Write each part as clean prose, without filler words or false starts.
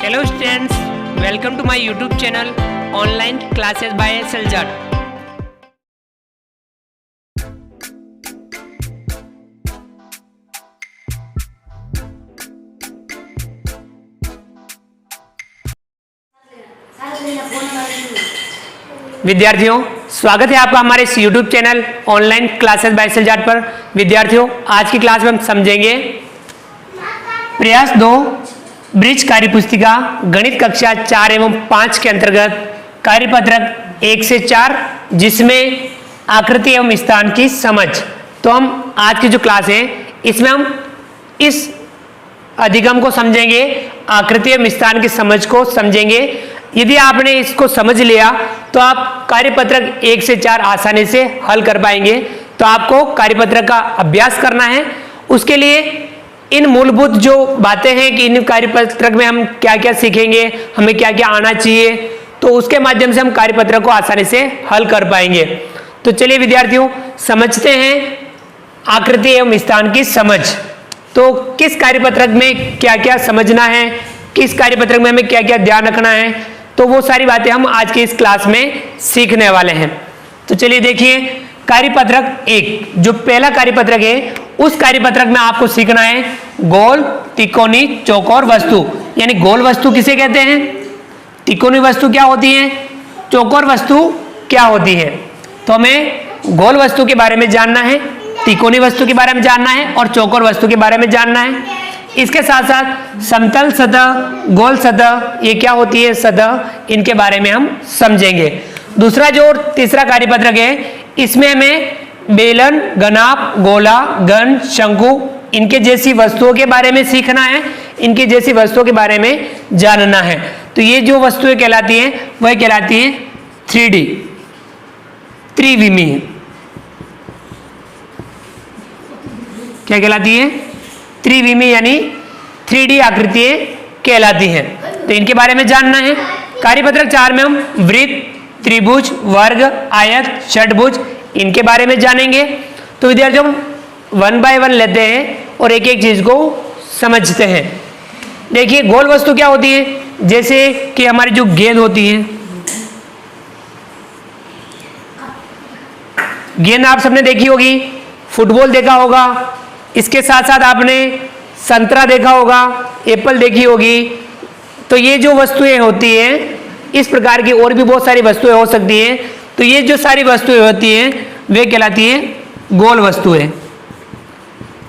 Hello students, welcome to my YouTube channel Online Classes by SLJAT. विद्यार्थियों, स्वागत है आपका हमारे इस YouTube channel online classes bye SLJAT पर। विद्यार्थियों, आज की क्लास में हम समझेंगे प्रयास 2 ब्रिज कार्य पुस्तिका गणित कक्षा 4 एवं 5 के अंतर्गत कार्यपत्रक 1 से 4, जिसमें आकृति एवं स्थान की समझ। तो हम आज की जो क्लास है इसमें हम इस अधिगम को समझेंगे, आकृति एवं स्थान की समझ को समझेंगे। यदि आपने इसको समझ लिया तो आप कार्यपत्रक 1 से 4 आसानी से हल कर पाएंगे। तो आपको कार्यपत्रक का अभ्यास करना है। उसके लिए इन मूलभूत जो बातें हैं कि इन कार्यपत्रक में हम क्या क्या सीखेंगे, हमें क्या क्या आना चाहिए, तो उसके माध्यम से हम कार्यपत्रक को आसानी से हल कर पाएंगे। तो चलिए विद्यार्थियों, समझते हैं आकृति एवं स्थान की समझ। तो किस कार्यपत्रक में क्या क्या समझना है, किस कार्यपत्रक में हमें क्या क्या ध्यान रखना है, तो वो सारी बातें हम आज की इस क्लास में सीखने वाले हैं। तो चलिए देखिए, कार्यपत्रक 1 जो पहला कार्यपत्रक है, उस कार्यपत्रक में आपको सीखना है गोल, त्रिकोणी, चौकोर वस्तु। यानी गोल वस्तु किसे कहते हैं, त्रिकोणी वस्तु क्या होती है, चौकोर वस्तु क्या होती है। तो हमें गोल वस्तु के बारे में जानना है, त्रिकोणी वस्तु के बारे में जानना है और चौकोर वस्तु के बारे में जानना है। इसके साथ साथ समतल सतह, गोल सतह, ये क्या होती है सतह, इनके बारे में हम समझेंगे। दूसरा जो तीसरा कार्यपत्रक है, इसमें हमें बेलन, गनाप, गोला, घन, शंकु, इनके जैसी वस्तुओं के बारे में सीखना है, इनके जैसी वस्तुओं के बारे में जानना है। तो ये जो वस्तुएं कहलाती हैं वह कहलाती हैं 3D, त्रिविमीय। क्या कहलाती है, त्रिविमीय, यानी 3D आकृतियां कहलाती हैं। तो इनके बारे में जानना है। कार्यपत्रक 4 में हम वृत्त, त्रिभुज, वर्ग, आयत, षटभुज, इनके बारे में जानेंगे। तो विद्यार्थियों, 1 बाय 1 लेते हैं और एक एक चीज को समझते हैं। देखिए, गोल वस्तु क्या होती है, जैसे कि हमारी जो गेंद होती है, गेंद आप सबने देखी होगी, फुटबॉल देखा होगा, इसके साथ साथ आपने संतरा देखा होगा, एप्पल देखी होगी। तो ये जो वस्तुएं होती हैं, इस प्रकार की और भी बहुत सारी वस्तुएं हो सकती हैं। तो ये जो सारी वस्तुएं होती हैं वे कहलाती हैं गोल वस्तुएं।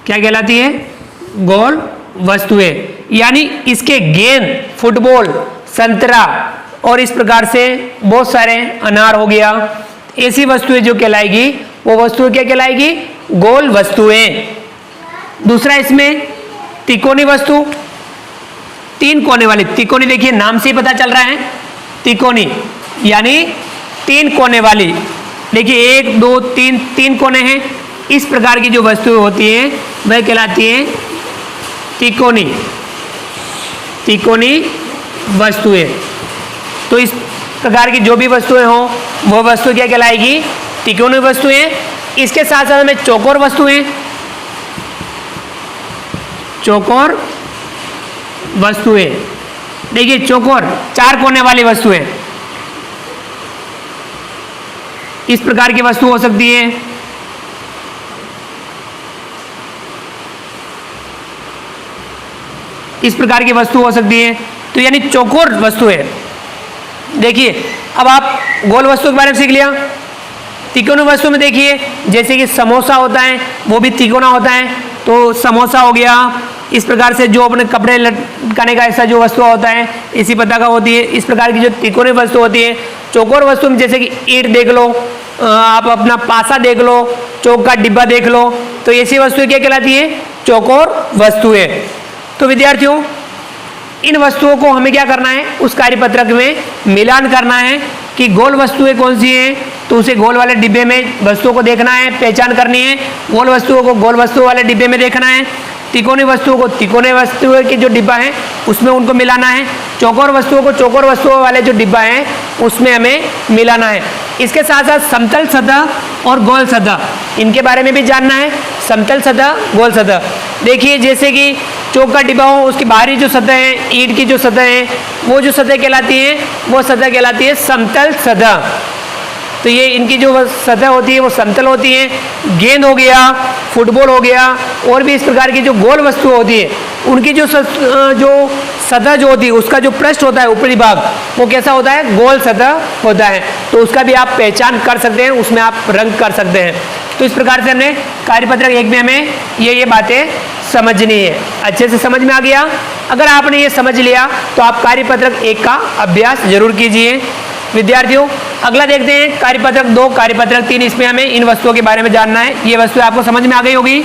क्या कहलाती है, गोल वस्तुएं। यानी इसके गेंद, फुटबॉल, संतरा और इस प्रकार से बहुत सारे अनार हो गया, ऐसी वस्तुएं जो कहलाएगी वो वस्तुएं क्या कहलाएगी, गोल वस्तुएं। दूसरा इसमें त्रिकोणी वस्तु, 3 कोने वाली। त्रिकोणी देखिए नाम से ही पता चल रहा है, त्रिकोणी यानी 3 कोने वाली। देखिए 1 2 3, 3 कोने हैं। इस प्रकार की जो वस्तुएं होती हैं वह कहलाती हैं त्रिकोणी, त्रिकोणी वस्तुएं। तो इस प्रकार की जो भी वस्तुएं हों वो वस्तु क्या कहलाएगी, त्रिकोणी वस्तुएं। इसके साथ साथ में चौकोर वस्तुएं, चौकोर वस्तुएं। देखिए चौकोर 4 कोने वाली वस्तुएं, इस प्रकार की वस्तु हो सकती है। इस प्रकार की वस्तु हो सकती है, तो यानी चौकोर वस्तु है। देखिए, अब आप गोल वस्तु के बारे में सीख लिया। त्रिकोणी वस्तु में देखिए, जैसे कि समोसा होता है वो भी त्रिकोणा होता है, तो समोसा हो गया। इस प्रकार से जो अपने कपड़े लटकाने का ऐसा जो वस्तु होता है, इसी पता का होती है। इस प्रकार की जो त्रिकोणी वस्तु होती है। चौकोर वस्तु में जैसे कि ईंट देख लो, आप अपना पासा देख लो, चौक का डिब्बा देख लो, तो ऐसी वस्तुएं क्या कहलाती है, चौकोर वस्तुएं। तो विद्यार्थियों, इन वस्तुओं को हमें क्या करना है, उस कार्यपत्रक में मिलान करना है कि गोल वस्तुएं कौन सी हैं, तो उसे गोल वाले डिब्बे में वस्तुओं को देखना है, पहचान करनी है। गोल वस्तुओं को गोल वस्तुओं वाले डिब्बे में देखना है, त्रिकोणी वस्तुओं को त्रिकोणी वस्तुओं के जो डिब्बा है उसमें उनको मिलाना है, चौकोर वस्तुओं को चौकोर वस्तुओं वाले जो डिब्बा है उसमें हमें मिलाना है। इसके साथ साथ समतल सतह और गोल सतह, इनके बारे में भी जानना है। समतल सतह, गोल सतह। देखिए जैसे कि चौक का डिब्बा हो उसकी बाहरी जो सतह है, ईंट की जो सतह है, वो जो सतह कहलाती है, वो सतह कहलाती है समतल सतह। तो ये इनकी जो सतह होती है वो समतल होती है। गेंद हो गया, फुटबॉल हो गया, और भी इस प्रकार की जो गोल वस्तु होती है उनकी जो सतह जो होती है, उसका जो पृष्ठ होता है ऊपरी भाग, वो कैसा होता है, गोल सतह होता है। तो उसका भी आप पहचान कर सकते हैं, उसमें आप रंग कर सकते हैं। तो इस प्रकार से हमने कार्यपत्रक 1 में हमें ये बातें समझनी है। अच्छे से समझ में आ गया? अगर आपने ये समझ लिया तो आप कार्यपत्रक 1 का अभ्यास जरूर कीजिए। विद्यार्थियों, अगला देखते हैं कार्यपत्रक 2, कार्यपत्रक 3। इसमें हमें इन वस्तुओं के बारे में जानना है। ये वस्तुएं आपको समझ में आ गई होगी।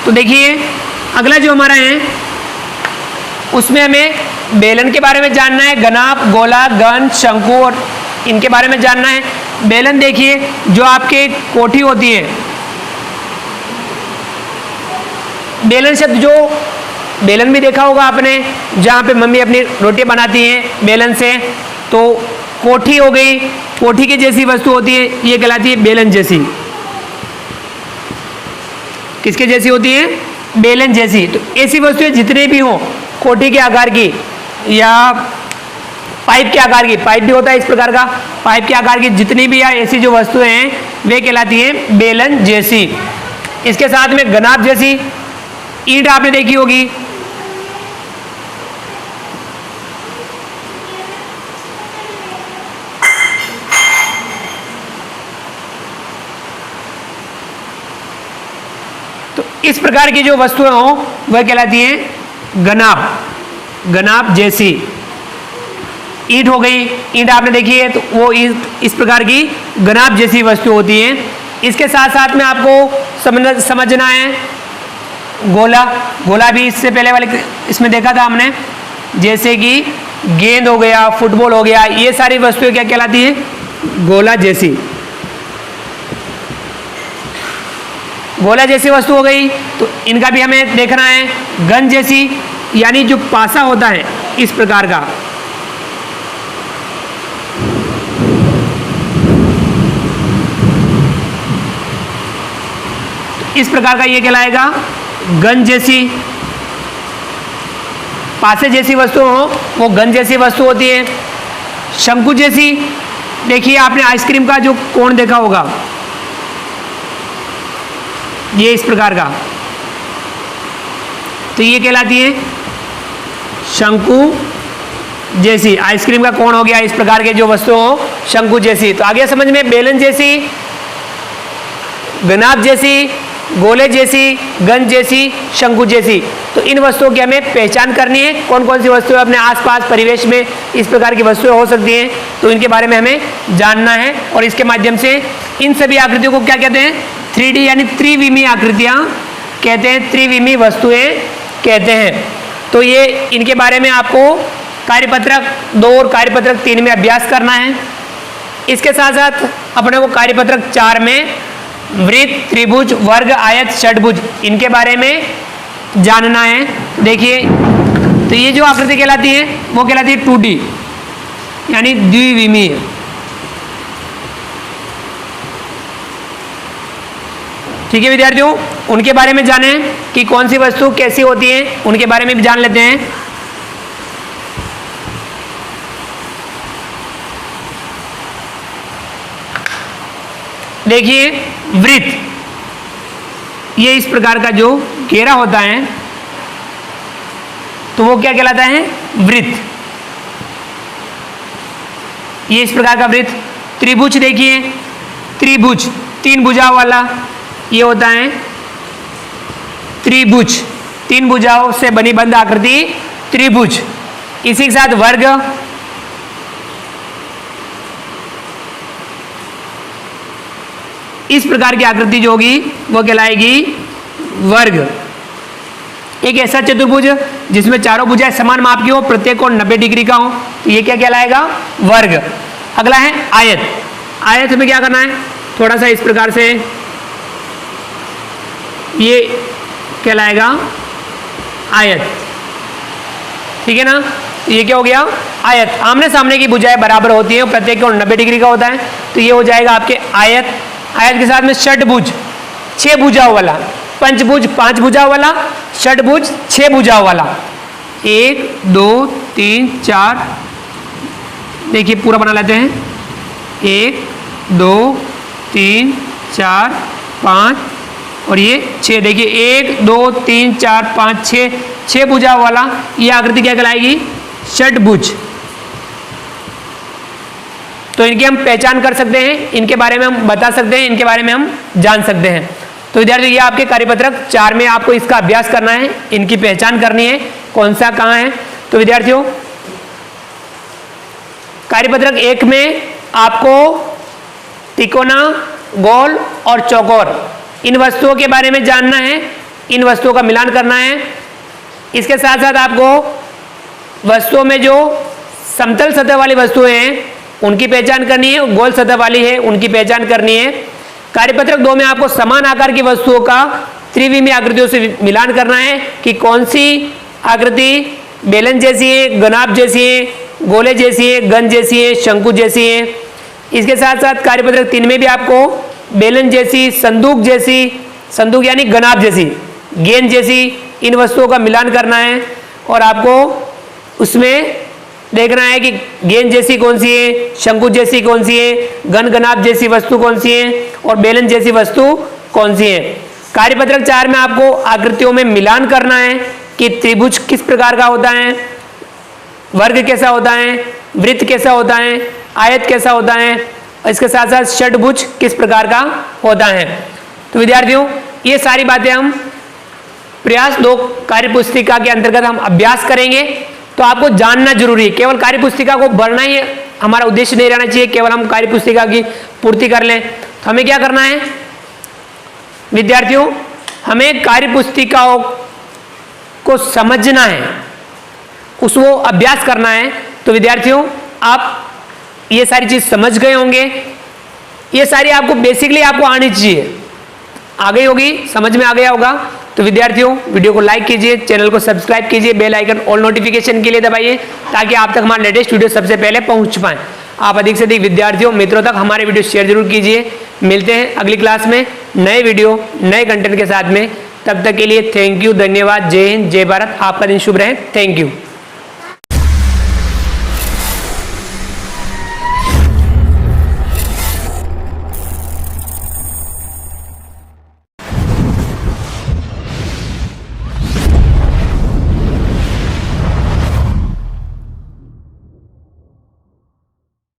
तो देखिए, अगला जो हमारा है उसमें हमें बेलन के बारे में जानना है। घनाभ, गोला, घन, शंकु और इनके बारे में जानना है। बेलन देखिए, जो आपके कोठी होती है, बेलन शब्द जो बेलन भी देखा होगा आपने, जहाँ पे मम्मी अपनी रोटी बनाती हैं बेलन से। तो कोठी हो गई, कोठी की जैसी वस्तु होती है, ये कहलाती है बेलन जैसी। किसके जैसी होती है? बेलन जैसी। तो ऐसी वस्तुएं जितने भी हों, कोठी के आकार की या पाइप के आकार की, पाइप भी होता है इस प्रकार का, पाइप के आकार की जितनी भी ऐसी जो वस्तुएं हैं वे कहलाती हैं बेलन जैसी। इसके साथ में घनाभ जैसी ईंट आपने देखी होगी। तो इस प्रकार की जो वस्तुएं हों वह कहलाती हैं घनाभ। घनाभ जैसी ईंट हो गई, ईंट आपने देखी है, तो वो इस प्रकार की घनाभ जैसी वस्तु होती है। इसके साथ साथ में आपको समझना है गोला। गोला भी इससे पहले वाले इसमें देखा था हमने, जैसे कि गेंद हो गया, फुटबॉल हो गया, ये सारी वस्तुएं क्या कहलाती है? गोला जैसी। गोला जैसी वस्तु हो गई। तो इनका भी हमें देखना है घन जैसी, यानी जो पासा होता है इस प्रकार का, इस प्रकार का ये कहलाएगा घन जैसी। पासे जैसी वस्तु हो वो घन जैसी वस्तु होती है। शंकु जैसी, देखिए आपने आइसक्रीम का जो कोण देखा होगा, ये इस प्रकार का, तो ये कहलाती है शंकु जैसी। आइसक्रीम का कोण हो गया, इस प्रकार के जो वस्तु हो शंकु जैसी। तो आगे समझ में, बेलन जैसी, घनाभ जैसी, गोले जैसी, घन जैसी, शंकु जैसी। तो इन वस्तुओं की हमें पहचान करनी है, कौन कौन सी वस्तुएं अपने आसपास परिवेश में इस प्रकार की वस्तुएं हो सकती हैं, तो इनके बारे में हमें जानना है। और इसके माध्यम से इन सभी आकृतियों को क्या कहते हैं? 3D यानी त्रिविमीय आकृतियां कहते हैं, त्रिविमीय वस्तुएं कहते हैं। तो ये इनके बारे में आपको कार्यपत्रक 2 और कार्यपत्रक 3 में अभ्यास करना है। इसके साथ साथ अपने को कार्यपत्रक 4 में वृत्त, त्रिभुज, वर्ग, आयत, षटभुज, इनके बारे में जानना है। देखिए, तो ये जो आकृति कहलाती है वो कहलाती है 2D यानी द्विविमीय। ठीक है विद्यार्थियों, उनके बारे में जाने कि कौन सी वस्तु कैसी होती है, उनके बारे में भी जान लेते हैं। देखिए, वृत्त, ये इस प्रकार का जो घेरा होता है तो वो क्या कहलाता है? वृत्त। ये इस प्रकार का वृत्त। त्रिभुज देखिए, त्रिभुज 3 भुजाओं वाला ये होता है त्रिभुज। 3 भुजाओं से बनी बंद आकृति त्रिभुज। इसी के साथ वर्ग, इस प्रकार की आकृति जो होगी वो कहलाएगी वर्ग। एक ऐसा चतुर्भुज जिसमें चारों भुजाएं समान माप की हो, प्रत्येक कोण 90 डिग्री का हो, तो ये क्या कहलाएगा? वर्ग। अगला है आयत। आयत में क्या करना है? थोड़ा सा इस प्रकार से, ये कहलाएगा आयत। ठीक है ना? ये क्या हो गया? आयत। आमने सामने की भुजाएं बराबर होती हैं, प्रत्येक कोण 90 डिग्री का होता है, तो ये हो जाएगा आपके आयत। आयत के साथ में षटभुज, 6 भुजाओं वाला, पंचभुज 5 भुजाओं वाला, षटभुज 6 भुजाओं वाला। 1 2 3 4, देखिए पूरा बना लेते हैं। 1 2 3 4 5 और ये 6। देखिए 1 2 3 4 5 6 भुजाओं वाला ये आकृति क्या कहलाएगी? षटभुज। तो इनकी हम पहचान कर सकते हैं, इनके बारे में हम बता सकते हैं, इनके बारे में हम जान सकते हैं। तो विद्यार्थियों ये आपके कार्यपत्रक 4 में आपको इसका अभ्यास करना है, इनकी पहचान करनी है, कौन सा कहाँ है। तो विद्यार्थियों कार्यपत्रक 1 में आपको तिकोना, गोल और चौकोर इन वस्तुओं के बारे में जानना है, इन वस्तुओं का मिलान करना है। इसके साथ साथ आपको वस्तुओं में जो समतल सतह वाली वस्तुएं हैं उनकी पहचान करनी है, गोल सतह वाली है उनकी पहचान करनी है। कार्यपत्रक 2 में आपको समान आकार की वस्तुओं का त्रिविमीय आकृतियों से मिलान करना है कि कौन सी आकृति बेलन जैसी है, गनाभ जैसी है, गोले जैसी है, गन जैसी है, शंकु जैसी है। इसके साथ साथ कार्यपत्रक 3 में भी आपको बेलन जैसी, संदूक जैसी, संदूक यानी गनाभ जैसी, गेंद जैसी इन वस्तुओं का मिलान करना है और आपको उसमें देखना है कि गेंद जैसी कौन सी है, शंकु जैसी कौन सी है, गन गनाभ जैसी वस्तु कौन सी है और बेलन जैसी वस्तु कौन सी है। कार्यपत्रक 4 में आपको आकृतियों में मिलान करना है कि त्रिभुज किस प्रकार का होता है, वर्ग कैसा होता है, वृत्त कैसा होता है, आयत कैसा होता है, और इसके साथ साथ षटभुज किस प्रकार का होता है। तो विद्यार्थियों ये सारी बातें हम प्रयास 2 कार्यपुस्तिका के अंतर्गत हम अभ्यास करेंगे। तो आपको जानना जरूरी है, केवल कार्यपुस्तिका को भरना ही हमारा उद्देश्य नहीं रहना चाहिए, केवल हम कार्यपुस्तिका की पूर्ति कर लें। तो हमें क्या करना है विद्यार्थियों, हमें कार्यपुस्तिकाओं को समझना है, उसको अभ्यास करना है। तो विद्यार्थियों आप ये सारी चीज समझ गए होंगे, ये सारी आपको बेसिकली आपको आनी चाहिए, आ गई होगी, समझ में आ गया होगा। तो विद्यार्थियों वीडियो को लाइक कीजिए, चैनल को सब्सक्राइब कीजिए, बेल आइकन ऑल नोटिफिकेशन के लिए दबाइए ताकि आप तक हमारा लेटेस्ट वीडियो सबसे पहले पहुंच पाए। आप अधिक से अधिक विद्यार्थियों मित्रों तक हमारे वीडियो शेयर जरूर कीजिए। मिलते हैं अगली क्लास में नए वीडियो नए कंटेंट के साथ में, तब तक के लिए थैंक यू, धन्यवाद, जय हिंद, जय भारत। आपका दिन शुभ रहे, थैंक यू।